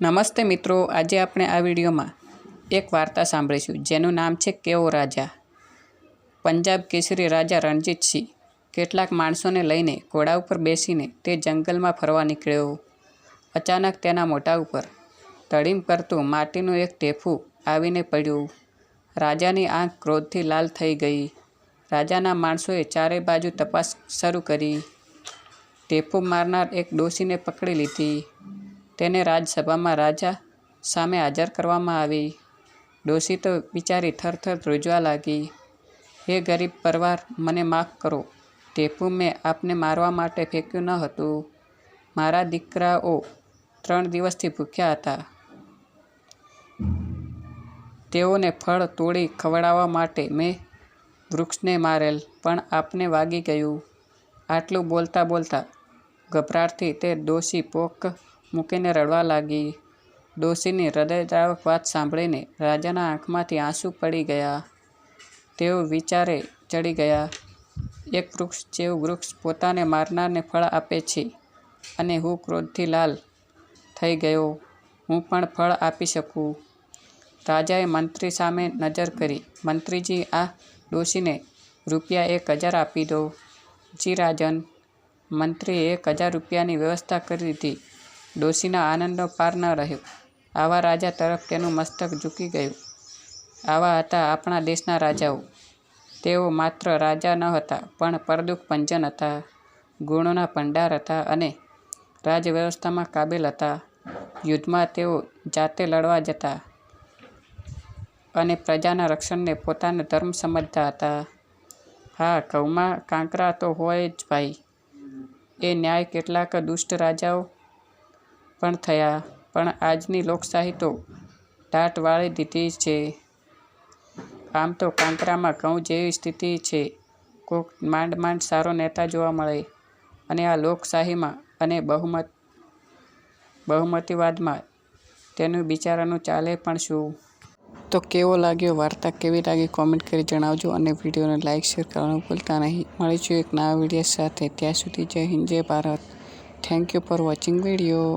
નમસ્તે મિત્રો, આજે આપણે આ વિડીયોમાં એક વાર્તા સાંભળીશું જેનું નામ છે કેવો રાજા. પંજાબ કેસરી રાજા રણજીતસિંહ કેટલાક માણસોને લઈને ઘોડા ઉપર બેસીને તે જંગલમાં ફરવા નીકળ્યો. અચાનક તેના મોઢા ઉપર તડીમ કરતું માટીનું એક ઢેફું આવીને પડ્યું. રાજાની આંખ ક્રોધથી લાલ થઈ ગઈ. રાજાના માણસોએ ચારે બાજુ તપાસ શરૂ કરી. ઢેફું મારનાર એક ડોશીને પકડી લીધી. તેને રાજસભામાં રાજા સામે હાજર કરવામાં આવી. ડોશી તો બિચારી થરથર ધ્રુજવા લાગી. હે ગરીબ પરવાર, મને માફ કરો. ઢેફું મેં આપને મારવા માટે ફેંક્યું ન હતું. મારા દીકરાઓ 3 દિવસથી ભૂખ્યા હતા. તેઓને ફળ તોડી ખવડાવવા માટે મેં વૃક્ષને મારેલ, પણ આપને વાગી ગયું. આટલું બોલતા બોલતા ગભરાટથી તે ડોશી પોક મૂકીને રડવા લાગી. ડોશીની હૃદયદ્રાવક વાત સાંભળીને રાજાના આંખમાંથી આંસુ પડી ગયા. તેઓ વિચારે ચડી ગયા. એક વૃક્ષ જેવું વૃક્ષ પોતાને મારનારને ફળ આપે છે અને હું ક્રોધથી લાલ થઈ ગયો. હું પણ ફળ આપી શકું. રાજાએ મંત્રી સામે નજર કરી. મંત્રીજી, આ ડોશીને રૂપિયા 1000 આપી દો. જી રાજન. મંત્રીએ 1000 રૂપિયાની વ્યવસ્થા કરી દીધી. ડોશીના આનંદનો પાર ન રહ્યો. આવા રાજા તરફ તેનું મસ્તક ઝૂકી ગયું. આવા હતા આપણા દેશના રાજાઓ. તેઓ માત્ર રાજા ન હતા, પણ પરદુખ ભંજન હતા, ગુણોના ભંડાર હતા અને રાજવ્યવસ્થામાં કાબિલ હતા. યુદ્ધમાં તેઓ જાતે લડવા જતા અને પ્રજાના રક્ષણને પોતાનો ધર્મ સમજતા હતા. હા, ઘઉંમાં કાંકરા તો હોય જ ભાઈ. એ ન્યાય કેટલાક દુષ્ટ રાજાઓ પણ થયા, પણ આજની લોકશાહી તો દાટ વાળી દીધી છે. આમ તો કાંકરામાં ઘઉં જેવી સ્થિતિ છે. કોક માંડ માંડ સારો નેતા જોવા મળે અને આ લોકશાહીમાં અને બહુમતીવાદમાં તેનું બિચારાનું ચાલે પણ શું? તો કેવો લાગ્યો વાર્તા? કેવી લાગી કોમેન્ટ કરી જણાવજો અને વિડીયોને લાઇક શેર કરવાનું ભૂલતા નહીં. મળીશું એક નવા વિડીયો સાથે. ત્યાં સુધી જય હિન્દ, જય Bharat. Thank you for watching video.